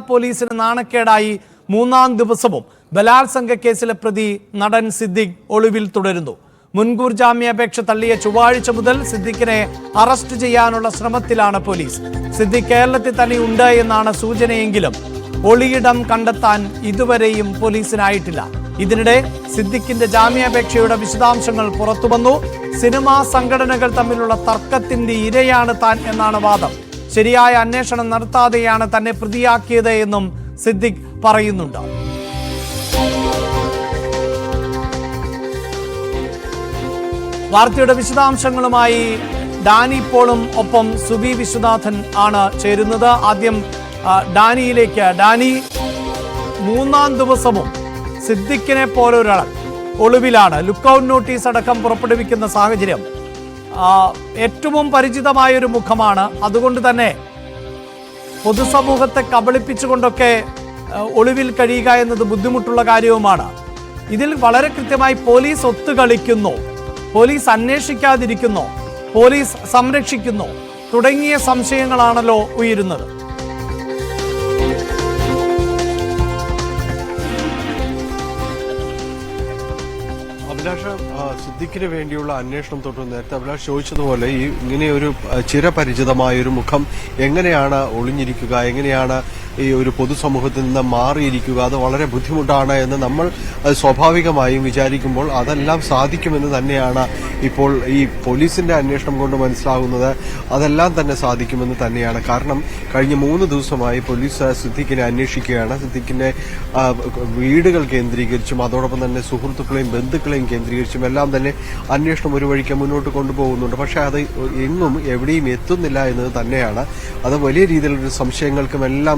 പോലീസിന് നാണക്കേടായി മൂന്നാം ദിവസവും ബലാത്സംഗ കേസിലെ പ്രതി നടൻ സിദ്ദിഖ് ഒളിവിൽ തുടരുന്നു. മുൻകൂർ ജാമ്യാപേക്ഷ തള്ളിയ ചൊവ്വാഴ്ച മുതൽ സിദ്ദിഖിനെ അറസ്റ്റ് ചെയ്യാനുള്ള ശ്രമത്തിലാണ് പോലീസ്. സിദ്ദിഖ് കേരളത്തിൽ തന്നെ ഉണ്ട് എന്നാണ് സൂചനയെങ്കിലും ഒളിയിടം കണ്ടെത്താൻ ഇതുവരെയും പോലീസിനായിട്ടില്ല. ഇതിനിടെ സിദ്ദിഖിന്റെ ജാമ്യാപേക്ഷയുടെ വിശദാംശങ്ങൾ പുറത്തുവന്നു. സിനിമാ സംഘടനകൾ തമ്മിലുള്ള തർക്കത്തിന്റെ ഇരയാണ് താൻ എന്നാണ് വാദം. ശരിയായ അന്വേഷണം നടത്താതെയാണ് തന്നെ പ്രതിയാക്കിയത് എന്നും സിദ്ദിഖ് പറയുന്നുണ്ട്. വാർത്തയുടെ വിശദാംശങ്ങളുമായി ഡാനി പോളും ഒപ്പം സുബി വിശ്വനാഥൻ ആണ് ചേരുന്നത്. ആദ്യം ഡാനിയിലേക്ക്. ഡാനി, മൂന്നാം ദിവസവും സിദ്ദിഖിനെ പോലൊരാൾ ഒളിവിലാണ്. ലുക്കൌട്ട് നോട്ടീസ് അടക്കം പുറപ്പെടുവിക്കുന്ന സാഹചര്യം. ഏറ്റവും പരിചിതമായൊരു മുഖമാണ്. അതുകൊണ്ട് തന്നെ പൊതുസമൂഹത്തെ കബളിപ്പിച്ചുകൊണ്ടൊക്കെ ഒളിവിൽ കഴിയുക എന്നത് ബുദ്ധിമുട്ടുള്ള കാര്യവുമാണ്. ഇതിൽ വളരെ കൃത്യമായി പോലീസ് ഒത്തുകളിക്കുന്നു, പോലീസ് അന്വേഷിക്കാതിരിക്കുന്നു, പോലീസ് സംരക്ഷിക്കുന്നു തുടങ്ങിയ സംശയങ്ങളാണല്ലോ ഉയരുന്നത്. അഭിലാഷ്, സിദ്ദിഖിന് വേണ്ടിയുള്ള അന്വേഷണം തൊട്ട് നേരത്തെ അഭിലാഷ് ചോദിച്ചതുപോലെ ഈ ഇങ്ങനെയൊരു ചിരപരിചിതമായൊരു മുഖം എങ്ങനെയാണ് ഒളിഞ്ഞിരിക്കുക, എങ്ങനെയാണ് ഈ ഒരു പൊതുസമൂഹത്തിൽ നിന്ന് മാറിയിരിക്കുക, അത് വളരെ ബുദ്ധിമുട്ടാണ് എന്ന് നമ്മൾ സ്വാഭാവികമായും വിചാരിക്കുമ്പോൾ അതെല്ലാം സാധിക്കുമെന്ന് തന്നെയാണ് ഇപ്പോൾ ഈ പോലീസിന്റെ അന്വേഷണം കൊണ്ട് മനസ്സിലാകുന്നത്. അതെല്ലാം തന്നെ സാധിക്കുമെന്ന് തന്നെയാണ്. കാരണം കഴിഞ്ഞ 3 ദിവസമായി പോലീസ് സിദ്ദിഖിനെ അന്വേഷിക്കുകയാണ്. സിദ്ദിഖിന്റെ വീടുകൾ കേന്ദ്രീകരിച്ചും അതോടൊപ്പം തന്നെ സുഹൃത്തുക്കളെയും ബന്ധുക്കളെയും കേന്ദ്രീകരിച്ചും എല്ലാം തന്നെ അന്വേഷണം ഒരു വഴിക്ക് മുന്നോട്ട് കൊണ്ടുപോകുന്നുണ്ട്. പക്ഷെ അത് എങ്ങും എവിടെയും എത്തുന്നില്ല എന്നത് തന്നെയാണ്. അത് വലിയ രീതിയിലുള്ള സംശയങ്ങൾക്കുമെല്ലാം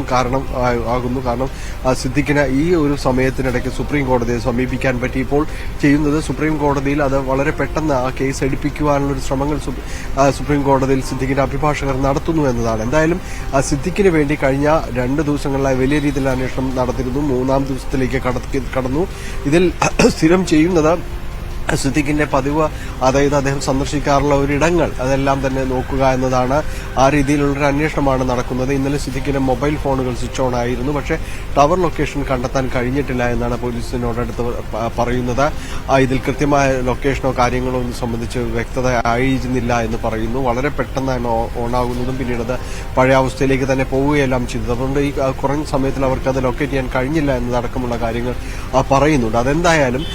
ആകുന്നു. കാരണം സിദ്ദിഖിന് ഈ ഒരു സമയത്തിനിടയ്ക്ക് സുപ്രീം കോടതിയെ സമീപിക്കാൻ പറ്റി. ഇപ്പോൾ ചെയ്യുന്നത് സുപ്രീം കോടതിയിൽ അത് വളരെ പെട്ടെന്ന് ആ കേസ് എടുപ്പിക്കുവാനുള്ള ശ്രമങ്ങൾ സുപ്രീം കോടതിയിൽ സിദ്ദിഖിന്റെ അഭിഭാഷകർ നടത്തുന്നു എന്നതാണ്. എന്തായാലും സിദ്ദിഖിന് വേണ്ടി കഴിഞ്ഞ 2 ദിവസങ്ങളിലായി വലിയ രീതിയിൽ അന്വേഷണം നടത്തിയിരുന്നു. 3-ാം ദിവസത്തിലേക്ക് കടന്നു. ഇതിൽ സ്ഥിരം ചെയ്യുന്നത് സിദ്ദിഖിന്റെ പതിവ്, അതായത് അദ്ദേഹം സന്ദർശിക്കാറുള്ള ഒരിടങ്ങൾ അതെല്ലാം തന്നെ നോക്കുക എന്നതാണ്. ആ രീതിയിലുള്ളൊരു അന്വേഷണമാണ് നടക്കുന്നത്. ഇന്നലെ സിദ്ദിഖിന്റെ മൊബൈൽ ഫോണുകൾ സ്വിച്ച് ഓൺ ആയിരുന്നു. പക്ഷേ ടവർ ലൊക്കേഷൻ കണ്ടെത്താൻ കഴിഞ്ഞിട്ടില്ല എന്നാണ് പോലീസിനോടടുത്ത് പറയുന്നത്. ഇതിൽ കൃത്യമായ ലൊക്കേഷനോ കാര്യങ്ങളോ ഒന്നും സംബന്ധിച്ച് വ്യക്തത ആയിരുന്നില്ല എന്ന് പറയുന്നു. വളരെ പെട്ടെന്നാണ് ഓണാകുന്നതും പിന്നീട് അത് പഴയ അവസ്ഥയിലേക്ക് തന്നെ പോവുകയെല്ലാം ചെയ്തത്. അതുകൊണ്ട് ഈ കുറഞ്ഞ സമയത്തിൽ അവർക്ക് അത് ലൊക്കേറ്റ് ചെയ്യാൻ കഴിഞ്ഞില്ല എന്നതടക്കമുള്ള കാര്യങ്ങൾ പറയുന്നുണ്ട്. അതെന്തായാലും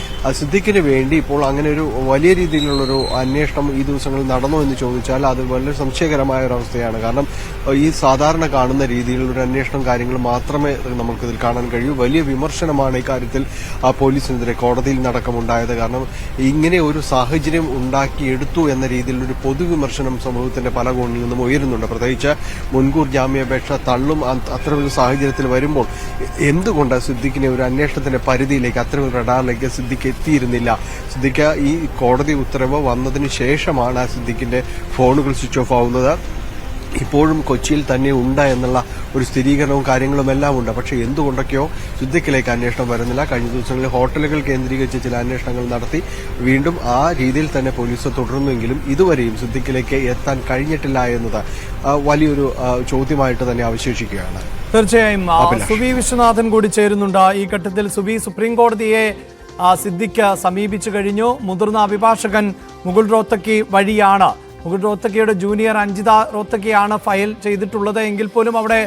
സിദ്ദിഖിന് വേണ്ടി ഇപ്പോൾ അങ്ങനെ ഒരു വലിയ രീതിയിലുള്ളൊരു അന്വേഷണം ഈ ദിവസങ്ങളിൽ നടന്നോ എന്ന് ചോദിച്ചാൽ അത് വളരെ സംശയകരമായ ഒരു അവസ്ഥയാണ്. കാരണം ഈ സാധാരണ കാണുന്ന രീതിയിലുള്ളൊരു അന്വേഷണം കാര്യങ്ങൾ മാത്രമേ നമുക്കിതിൽ കാണാൻ കഴിയൂ. വലിയ വിമർശനമാണ് ഇക്കാര്യത്തിൽ പോലീസിനെതിരെ കോടതിയിൽ നടക്കമുണ്ടായത്. കാരണം ഇങ്ങനെ ഒരു സാഹചര്യം ഉണ്ടാക്കിയെടുത്തു എന്ന രീതിയിലൊരു പൊതുവിമർശനം സമൂഹത്തിന്റെ പല കോണിൽ നിന്നും ഉയരുന്നുണ്ട്. പ്രത്യേകിച്ച് മുൻകൂർ ജാമ്യാപേക്ഷ തള്ളും അത്തരമൊരു സാഹചര്യത്തിൽ വരുമ്പോൾ എന്തുകൊണ്ട് സിദ്ദിഖിനെ ഒരു അന്വേഷണത്തിന്റെ പരിധിയിലേക്ക്, അത്തരമൊരു റഡാറിലേക്ക് സിദ്ദിഖ് എത്തിയിരുന്നില്ല? സിദ്ദിഖ് ഈ കോടതി ഉത്തരവ് വന്നതിന് ശേഷമാണ് സിദ്ദിഖിന്റെ ഫോണുകൾ സ്വിച്ച് ഓഫ് ആവുന്നത്. ഇപ്പോഴും കൊച്ചിയിൽ തന്നെ ഉണ്ട് എന്നുള്ള ഒരു സ്ഥിരീകരണവും കാര്യങ്ങളും എല്ലാം ഉണ്ട്. പക്ഷേ എന്തുകൊണ്ടൊക്കെയോ സിദ്ദിഖിലേക്ക് അന്വേഷണം വരുന്നില്ല. കഴിഞ്ഞ ദിവസങ്ങളിൽ ഹോട്ടലുകൾ കേന്ദ്രീകരിച്ച് ചില അന്വേഷണങ്ങൾ നടത്തി വീണ്ടും ആ രീതിയിൽ തന്നെ പോലീസ് തുടർന്നുവെങ്കിലും ഇതുവരെയും സിദ്ദിഖിലേക്ക് എത്താൻ കഴിഞ്ഞിട്ടില്ല എന്നത് വലിയൊരു ചോദ്യമായിട്ട് തന്നെ അവശേഷിക്കുകയാണ്. തീർച്ചയായും സുബി വിശ്വനാഥൻ കൂടി ചേരുന്നുണ്ട് ഈ ഘട്ടത്തിൽ. സുബി, സുപ്രീം കോടതിയെ സിദ്ദിഖ് സമീപിച്ചു കഴിഞ്ഞു. മുതിർന്ന അഭിഭാഷകൻ മുകുൾ റോത്തക്കി വഴിയാണ്, മുകുൾ റോത്തക്കിയുടെ ജൂനിയർ അഞ്ജിത റോത്തക്കിയാണ് ഫയൽ ചെയ്തിട്ടുള്ളത്. എങ്കിൽ പോലും അവിടെ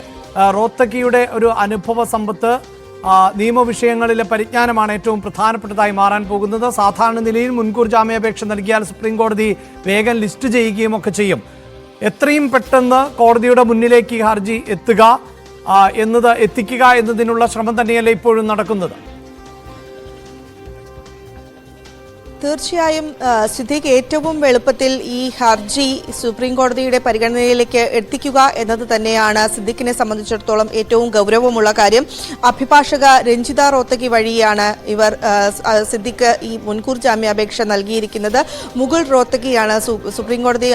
റോത്തക്കിയുടെ ഒരു അനുഭവ സമ്പത്ത്, നിയമവിഷയങ്ങളിലെ പരിജ്ഞാനമാണ് ഏറ്റവും പ്രധാനപ്പെട്ടതായി മാറാൻ പോകുന്നത്. സാധാരണ നിലയിൽ മുൻകൂർ ജാമ്യാപേക്ഷ നൽകിയാൽ സുപ്രീം കോടതി വേഗം ലിസ്റ്റ് ചെയ്യുകയും ഒക്കെ ചെയ്യും. എത്രയും പെട്ടെന്ന് കോടതിയുടെ മുന്നിലേക്ക് ഹർജി എത്തിക്കുക എന്നതിനുള്ള ശ്രമം തന്നെയല്ലേ ഇപ്പോഴും നടക്കുന്നത്? തീർച്ചയായും സിദ്ദിഖ് ഏറ്റവും എളുപ്പത്തിൽ ഈ ഹർജി സുപ്രീം കോടതിയുടെ പരിഗണനയിലേക്ക് എത്തിക്കുക എന്നത് തന്നെയാണ് സിദ്ദിഖിനെ സംബന്ധിച്ചിടത്തോളം ഏറ്റവും ഗൗരവമുള്ള കാര്യം. അഭിഭാഷക രഞ്ജിത റോത്തക്കി വഴിയാണ് സിദ്ദിഖ് ഈ മുൻകൂർ ജാമ്യാപേക്ഷ നൽകിയിരിക്കുന്നത്. മുകുൾ റോത്തക്കിയാണ് സുപ്രീം കോടതി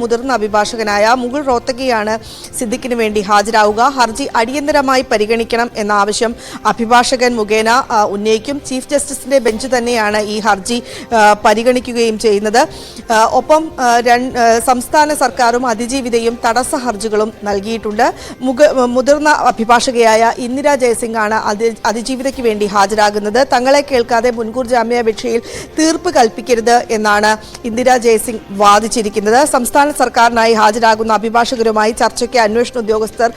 മുതിർന്ന അഭിഭാഷകനായ മുകുൾ റോത്തക്കിയാണ് സിദ്ദിഖിന് വേണ്ടി ഹാജരാവുക. ഹർജി അടിയന്തരമായി പരിഗണിക്കണം എന്ന ആവശ്യം അഭിഭാഷകൻ മുഖേന ഉന്നയിക്കും. ചീഫ് ജസ്റ്റിസിന്റെ ബെഞ്ച് തന്നെയാണ് ഈ ഹർജി ഹർജി പരിഗണിക്കുകയും ചെയ്യുന്നത്. ഒപ്പം സംസ്ഥാന സർക്കാരും അതിജീവിതയും തടസ്സ ഹർജികളും നൽകിയിട്ടുണ്ട്. മുതിർന്ന അഭിഭാഷകയായ ഇന്ദിര ജയസിംഗ് ആണ് അതിജീവിതയ്ക്ക് വേണ്ടി ഹാജരാകുന്നത്. തങ്ങളെ കേൾക്കാതെ മുൻകൂർ ജാമ്യാപേക്ഷയിൽ തീർപ്പ് കൽപ്പിക്കരുത് എന്നാണ് ഇന്ദിര ജയസിംഗ് വാദിച്ചിരിക്കുന്നത്. സംസ്ഥാന സർക്കാരിനായി ഹാജരാകുന്ന അഭിഭാഷകരുമായി ചർച്ചയ്ക്ക് അന്വേഷണ ഉദ്യോഗസ്ഥർ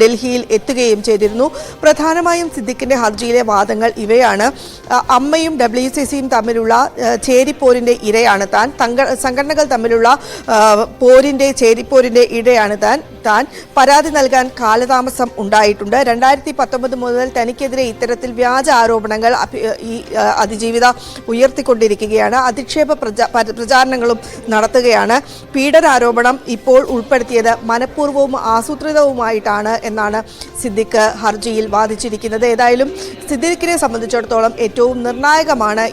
ഡൽഹിയിൽ എത്തുകയും ചെയ്തിരുന്നു. പ്രധാനമായും സിദ്ദിഖിന്റെ ഹർജിയിലെ വാദങ്ങൾ ഇവയാണ്. അമ്മയും WCCയും തമ്മിലുള്ള ചേരിപ്പോരിന്റെ ഇരയാണ് താൻ. സംഘടനകൾ തമ്മിലുള്ള ചേരിപ്പോരിന്റെ ഇരയാണ് താൻ. പരാതി നൽകാൻ കാലതാമസം ഉണ്ടായിട്ടുണ്ട്. 2019 മുതൽ തനിക്കെതിരെ ഇത്തരത്തിൽ വ്യാജ ആരോപണങ്ങൾ ഈ അതിജീവിത ഉയർത്തിക്കൊണ്ടിരിക്കുകയാണ്. അധിക്ഷേപ പ്രചാരണങ്ങളും നടത്തുകയാണ്. പീഡനാരോപണം ഇപ്പോൾ ഉൾപ്പെടുത്തിയത് മനഃപൂർവ്വവും ആസൂത്രിതവുമായിട്ടാണ് എന്നാണ് സിദ്ദിഖ് ഹർജിയിൽ വാദിച്ചിരിക്കുന്നത്. ഏതായാലും സിദ്ദിഖിനെ സംബന്ധിച്ചിടത്തോളം ഏറ്റവും നിർണായകമാണ്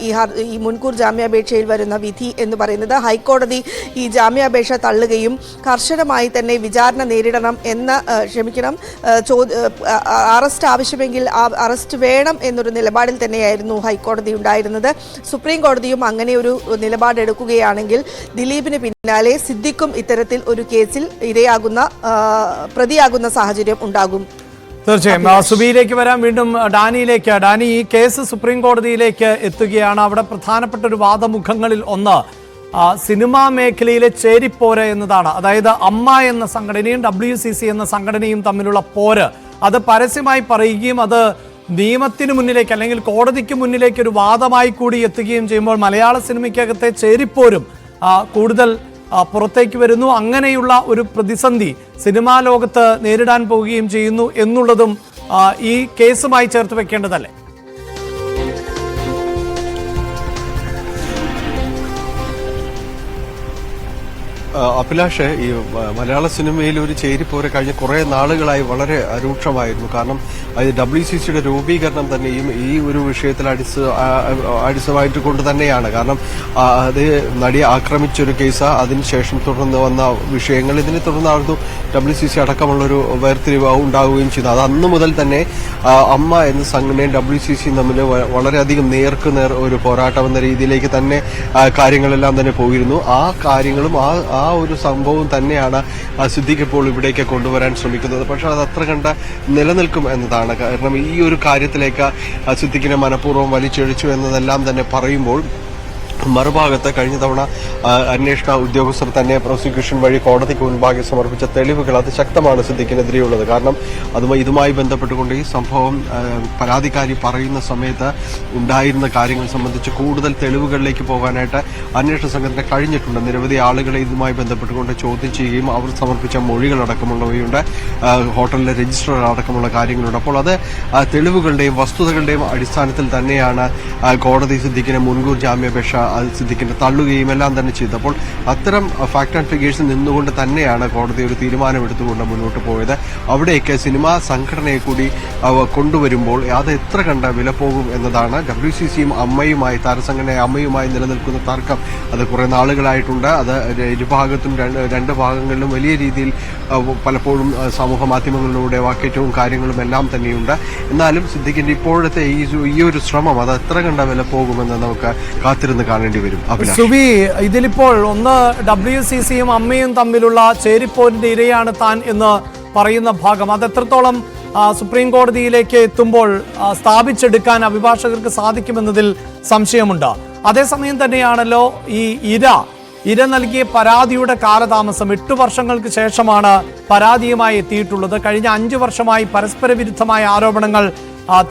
ഈ മുൻകൂർ ജാമ്യാപേക്ഷയിൽ വരുന്ന വിധി എന്ന് പറയുന്നത്. ഹൈക്കോടതി ഈ ജാമ്യാപേക്ഷ തള്ളുകയും കർശനമായി തന്നെ വിചാരണ നേരിടണം എന്ന് അറസ്റ്റ് ആവശ്യമെങ്കിൽ അറസ്റ്റ് വേണം എന്നൊരു നിലപാടിൽ തന്നെയായിരുന്നു ഹൈക്കോടതി ഉണ്ടായിരുന്നത്. സുപ്രീം കോടതിയും അങ്ങനെ ഒരു നിലപാടെടുക്കുകയാണെങ്കിൽ ദിലീപിന് പിന്നാലെ സിദ്ദിഖും ഇത്തരത്തിൽ ഒരു കേസിൽ പ്രതിയാകുന്ന സാഹചര്യം ഉണ്ടാകും. തീർച്ചയായും സുബിയിലേക്ക് വരാം. വീണ്ടും ഡാനിയിലേക്ക്. ഡാനി, ഈ കേസ് സുപ്രീം കോടതിയിലേക്ക് എത്തുകയാണ്. അവിടെ പ്രധാനപ്പെട്ട ഒരു വാദമുഖങ്ങളിൽ ഒന്ന് സിനിമാ മേഖലയിലെ ചേരിപ്പോര് എന്നതാണ്. അതായത് അമ്മ എന്ന സംഘടനയും WCC എന്ന സംഘടനയും തമ്മിലുള്ള പോര് അത് പരസ്യമായി പറയുകയും അത് നിയമത്തിന് മുന്നിലേക്ക് അല്ലെങ്കിൽ കോടതിക്ക് മുന്നിലേക്ക് ഒരു വാദമായി കൂടി എത്തുകയും ചെയ്യുമ്പോൾ മലയാള സിനിമയ്ക്കകത്തെ ചേരിപ്പോരും കൂടുതൽ പുറത്തേക്ക് വരുന്നു. അങ്ങനെയുള്ള ഒരു പ്രതിസന്ധി സിനിമാ ലോകത്ത് നേരിടാൻ പോവുകയും ചെയ്യുന്നു എന്നുള്ളതും ഈ കേസുമായി ചേർത്ത് വെക്കേണ്ടതല്ലേ? അഭിലാഷ്, ഈ മലയാള സിനിമയിൽ ഒരു ചേരിപ്പോര് കഴിഞ്ഞ കുറെ നാളുകളായി വളരെ രൂക്ഷമായിരുന്നു. കാരണം WCCയുടെ രൂപീകരണം തന്നെയും ഈ ഒരു വിഷയത്തിൽ അടിസ്ഥാനമായിട്ട് കൊണ്ട് തന്നെയാണ്. കാരണം അത് നടിയെ ആക്രമിച്ചൊരു കേസ്, അതിനുശേഷം തുടർന്ന് വന്ന വിഷയങ്ങൾ, ഇതിനെ തുടർന്നായിരുന്നു WCC അടക്കമുള്ളൊരു വേർതിരിവ് ഉണ്ടാവുകയും ചെയ്തു. അത് അന്നു മുതൽ തന്നെ അമ്മ എന്ന സംഘടനയും WCCയും തമ്മിൽ വളരെയധികം നേർക്കുനേർ ഒരു പോരാട്ടം എന്ന രീതിയിലേക്ക് തന്നെ കാര്യങ്ങളെല്ലാം തന്നെ പോയിരുന്നു. ആ കാര്യങ്ങളും ആ ഒരു സംഭവം തന്നെയാണ് സിദ്ദിഖ് ഇപ്പോൾ ഇവിടേക്ക് കൊണ്ടുവരാൻ ശ്രമിക്കുന്നത്. പക്ഷെ അത് അത്ര കണ്ട് നിലനിൽക്കും എന്നതാണ്. കാരണം ഈ ഒരു കാര്യത്തിലേക്ക് സിദ്ദിഖിനെ മനഃപൂർവ്വം വലിച്ചിഴച്ചു എന്നതെല്ലാം തന്നെ പറയുമ്പോൾ മറുഭാഗത്ത് കഴിഞ്ഞ തവണ അന്വേഷണ ഉദ്യോഗസ്ഥർ തന്നെ പ്രോസിക്യൂഷൻ വഴി കോടതിക്ക് മുൻപാകെ സമർപ്പിച്ച തെളിവുകൾ അത് ശക്തമാണ് സിദ്ദിഖിനെതിരെയുള്ളത്. കാരണം ഇതുമായി ബന്ധപ്പെട്ടുകൊണ്ട് ഈ സംഭവം പരാതിക്കാരി പറയുന്ന സമയത്ത് ഉണ്ടായിരുന്ന കാര്യങ്ങൾ സംബന്ധിച്ച് കൂടുതൽ തെളിവുകളിലേക്ക് പോകാനായിട്ട് അന്വേഷണ സംഘത്തിന് കഴിഞ്ഞിട്ടുണ്ട്. നിരവധി ആളുകളെ ഇതുമായി ബന്ധപ്പെട്ടുകൊണ്ട് ചോദ്യം ചെയ്യുകയും അവർ സമർപ്പിച്ച മൊഴികളടക്കമുള്ളവയുണ്ട്, ഹോട്ടലിലെ രജിസ്റ്റർ അടക്കമുള്ള കാര്യങ്ങളുണ്ട്. അപ്പോൾ അത് തെളിവുകളുടെയും വസ്തുതകളുടെയും അടിസ്ഥാനത്തിൽ തന്നെയാണ് കോടതി സിദ്ദിഖിനെ മുൻകൂർ ജാമ്യാപേക്ഷ സിദ്ദിഖിനെ തള്ളുകയും എല്ലാം തന്നെ ചെയ്തു. അപ്പോൾ അത്തരം ഫാക്ട് ആൻഡ് ഫിഗേഴ്സിൽ നിന്നുകൊണ്ട് തന്നെയാണ് കോടതി ഒരു തീരുമാനമെടുത്തുകൊണ്ട് മുന്നോട്ട് പോയത്. അവിടേക്ക് സിനിമാ സംഘടനയെ കൂടി കൊണ്ടുവരുമ്പോൾ അത് എത്ര കണ്ട വില പോകും എന്നതാണ്. WCCയും അമ്മയുമായി, താരസംഘടനയെ അമ്മയുമായി നിലനിൽക്കുന്ന തർക്കം അത് കുറെ നാളുകളായിട്ടുണ്ട്. അത് ഇരുഭാഗത്തും രണ്ട് ഭാഗങ്ങളിലും വലിയ രീതിയിൽ പലപ്പോഴും സമൂഹ മാധ്യമങ്ങളിലൂടെ വാക്കേറ്റവും കാര്യങ്ങളും എല്ലാം തന്നെയുണ്ട്. എന്നാലും സിദ്ദിഖിന്റെ ഇപ്പോഴത്തെ ഈ ഒരു ശ്രമം അത് എത്ര കണ്ട വില പോകുമെന്ന് നമുക്ക് കാത്തിരുന്ന് കാണേണ്ടി വരും. സുബി, ഇതിലിപ്പോൾ ഒന്ന് WCCയും അമ്മയും തമ്മിലുള്ള ചേരിപ്പോരിന്റെ ഇരയാണ് താൻ എന്ന് പറയുന്ന ഭാഗം അത് എത്രത്തോളം സുപ്രീം കോടതിയിലേക്ക് എത്തുമ്പോൾ സ്ഥാപിച്ചെടുക്കാൻ അഭിഭാഷകർക്ക് സാധിക്കുമെന്നതിൽ സംശയമുണ്ട്. അതേസമയം തന്നെയാണല്ലോ ഈ ഇര നൽകിയ പരാതിയുടെ കാലതാമസം 8 വർഷങ്ങൾക്ക് ശേഷമാണ് പരാതിയുമായി എത്തിയിട്ടുള്ളത്. കഴിഞ്ഞ 5 വർഷമായി പരസ്പര വിരുദ്ധമായ ആരോപണങ്ങൾ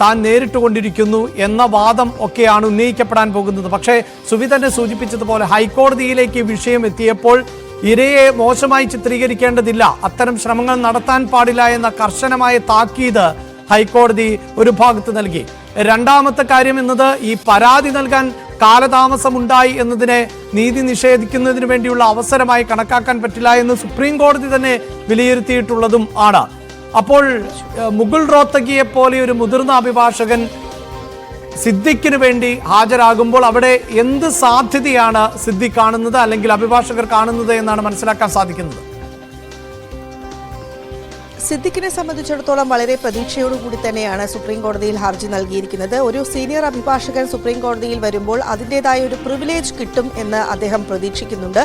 താൻ നേരിട്ടുകൊണ്ടിരിക്കുന്നു എന്ന വാദം ഒക്കെയാണ് ഉന്നയിക്കപ്പെടാൻ പോകുന്നത്. പക്ഷേ സുവി തന്നെ സൂചിപ്പിച്ചതുപോലെ ഹൈക്കോടതിയിലേക്ക് വിഷയം എത്തിയപ്പോൾ ഇരയെ മോശമായി ചിത്രീകരിക്കേണ്ടതില്ല, അത്തരം ശ്രമങ്ങൾ നടത്താൻ പാടില്ല എന്ന കർശനമായ താക്കീത് ഹൈക്കോടതി ഒരു ഭാഗത്ത് നൽകി. രണ്ടാമത്തെ കാര്യം എന്നത് ഈ പരാതി നൽകാൻ കാലതാമസമുണ്ടായി എന്നതിനെ നീതി നിഷേധിക്കുന്നതിന് വേണ്ടിയുള്ള അവസരമായി കണക്കാക്കാൻ പറ്റില്ല എന്ന് സുപ്രീം കോടതി തന്നെ വിലയിരുത്തിയിട്ടുള്ളതും ആണ്. അപ്പോൾ മുകുൾ റോത്തഗിയെ പോലെ ഒരു മുതിർന്ന അഭിഭാഷകൻ സിദ്ദിഖിന് വേണ്ടി ഹാജരാകുമ്പോൾ അവിടെ എന്ത് സാധ്യതയാണ് സിദ്ദിഖ് കാണുന്നത് അല്ലെങ്കിൽ അഭിഭാഷകർ കാണുന്നത് എന്നാണ് മനസ്സിലാക്കാൻ സാധിക്കുന്നത്? സിദ്ദിഖിനെ സംബന്ധിച്ചിടത്തോളം വളരെ പ്രതീക്ഷയോടുകൂടി തന്നെയാണ് സുപ്രീം കോടതിയിൽ ഹർജി നൽകിയിരിക്കുന്നത്. ഒരു സീനിയർ അഭിഭാഷകൻ സുപ്രീം കോടതിയിൽ വരുമ്പോൾ അതിൻ്റെതായ ഒരു പ്രിവിലേജ് കിട്ടും എന്ന് അദ്ദേഹം പ്രതീക്ഷിക്കുന്നുണ്ട്.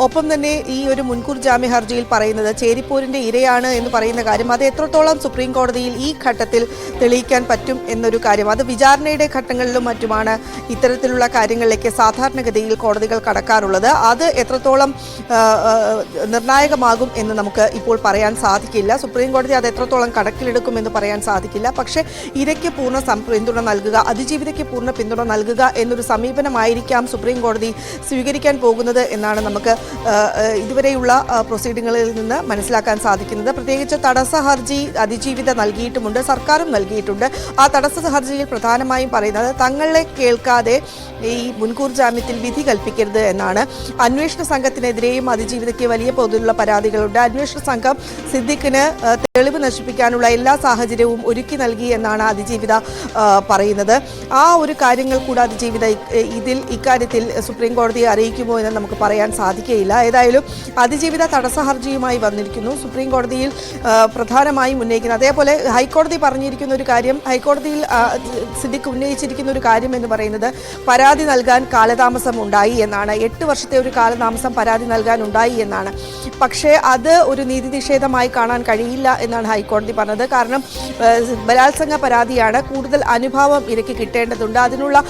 ഒപ്പം തന്നെ ഈ ഒരു മുൻകൂർ ജാമ്യ ഹർജിയിൽ പറയുന്നത് ചേരിപ്പോരിന്റെ ഇരയാണ് എന്ന് പറയുന്ന കാര്യം അത് എത്രത്തോളം സുപ്രീം കോടതിയിൽ ഈ ഘട്ടത്തിൽ തെളിയിക്കാൻ പറ്റും എന്നൊരു കാര്യം, അത് വിചാരണയുടെ ഘട്ടങ്ങളിലും മറ്റുമാണ് ഇത്തരത്തിലുള്ള കാര്യങ്ങളിലേക്ക് സാധാരണഗതിയിൽ കോടതികൾ കടക്കാറുള്ളത്. അത് എത്രത്തോളം നിർണായകമാകും എന്ന് നമുക്ക് ഇപ്പോൾ പറയാൻ സാധിക്കില്ല. സുപ്രീം കോടതി അത് എത്രത്തോളം കണക്കിലെടുക്കുമെന്ന് പറയാൻ സാധിക്കില്ല. പക്ഷേ ഇരയ്ക്ക് പൂർണ്ണ പിന്തുണ നൽകുക, അതിജീവിതയ്ക്ക് പൂർണ്ണ പിന്തുണ നൽകുക എന്നൊരു സമീപനമായിരിക്കാം സുപ്രീം കോടതി സ്വീകരിക്കാൻ പോകുന്നത് എന്നാണ് നമുക്ക് ഇതുവരെയുള്ള പ്രൊസീഡിങ്ങുകളിൽ നിന്ന് മനസ്സിലാക്കാൻ സാധിക്കുന്നത്. പ്രത്യേകിച്ച് തടസ്സ ഹർജി അതിജീവിത നൽകിയിട്ടുമുണ്ട്, സർക്കാരും നൽകിയിട്ടുണ്ട്. ആ തടസ്സ ഹർജിയിൽ പ്രധാനമായും പറയുന്നത് തങ്ങളെ കേൾക്കാതെ ഈ മുൻകൂർ ജാമ്യത്തിൽ വിധി കൽപ്പിക്കരുത് എന്നാണ്. അന്വേഷണ സംഘത്തിനെതിരെയും അതിജീവിതയ്ക്ക് വലിയ തോതിലുള്ള പരാതികളുണ്ട്. അന്വേഷണ സംഘം സിദ്ദിഖിന് തെളിവ് നശിപ്പിക്കാനുള്ള എല്ലാ സാഹചര്യവും ഒരുക്കി നൽകി എന്നാണ് അതിജീവിത പറയുന്നത്. ആ ഒരു കാര്യങ്ങൾ കൂടെ അതിജീവിത ഇക്കാര്യത്തിൽ സുപ്രീം കോടതിയെ അറിയിക്കുമോ എന്ന് നമുക്ക് പറയാൻ സാധിക്കുകയില്ല. ഏതായാലും അതിജീവിത തടസ്സ ഹർജിയുമായി വന്നിരിക്കുന്നു. സുപ്രീം കോടതിയിൽ പ്രധാനമായും ഉന്നയിക്കുന്നത്, അതേപോലെ ഹൈക്കോടതി പറഞ്ഞിരിക്കുന്ന ഒരു കാര്യം, ഹൈക്കോടതിയിൽ സിദ്ദിഖ് ഉന്നയിച്ചിരിക്കുന്ന ഒരു കാര്യം എന്ന് പറയുന്നത് പരാതി നൽകാൻ കാലതാമസം ഉണ്ടായി എന്നാണ്. 8 വർഷത്തെ ഒരു കാലതാമസം പരാതി നൽകാൻ ഉണ്ടായി എന്നാണ്. പക്ഷേ അത് ഒരു നീതി നിഷേധമായി കാണാൻ കഴിയില്ല എന്നാണ് ഹൈക്കോടതി പറഞ്ഞത്. കാരണം ബലാത്സംഗ പരാതിയാണ്, കൂടുതൽ അനുഭവം ഇരയ്ക്ക് കിട്ടേണ്ടതുണ്ട്, അതിനുള്ള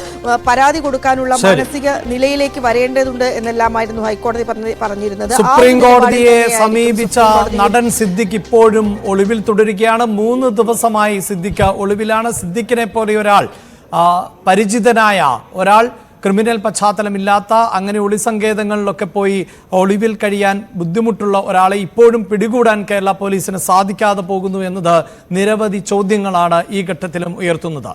പരാതി കൊടുക്കാനുള്ള മാനസിക നിലയിലേക്ക് വരേണ്ടതുണ്ട് എന്നെല്ലാമായിരുന്നു ഹൈക്കോടതി പറഞ്ഞിരുന്നത്. സുപ്രീം കോടതിയെ സമീപിച്ച നടൻ സിദ്ദിഖ് ഇപ്പോഴും ഒളിവിൽ തുടരുകയാണ്. 3 ദിവസമായി സിദ്ദിഖ് ഒളിവിലാണ്. സിദ്ദിഖിനെ പോലെ ഒരാൾ, പരിചിതനായ ഒരാൾ, ക്രിമിനൽ പശ്ചാത്തലമില്ലാത്ത, അങ്ങനെ ഒളിസങ്കേതങ്ങളിലൊക്കെ പോയി ഒളിവിൽ കഴിയാൻ ബുദ്ധിമുട്ടുള്ള ഒരാളെ ഇപ്പോഴും പിടികൂടാൻ കേരള പോലീസിന് സാധിക്കാതെ പോകുന്നു എന്നത് നിരവധി ചോദ്യങ്ങളാണ് ഈ ഘട്ടത്തിലും ഉയർത്തുന്നത്.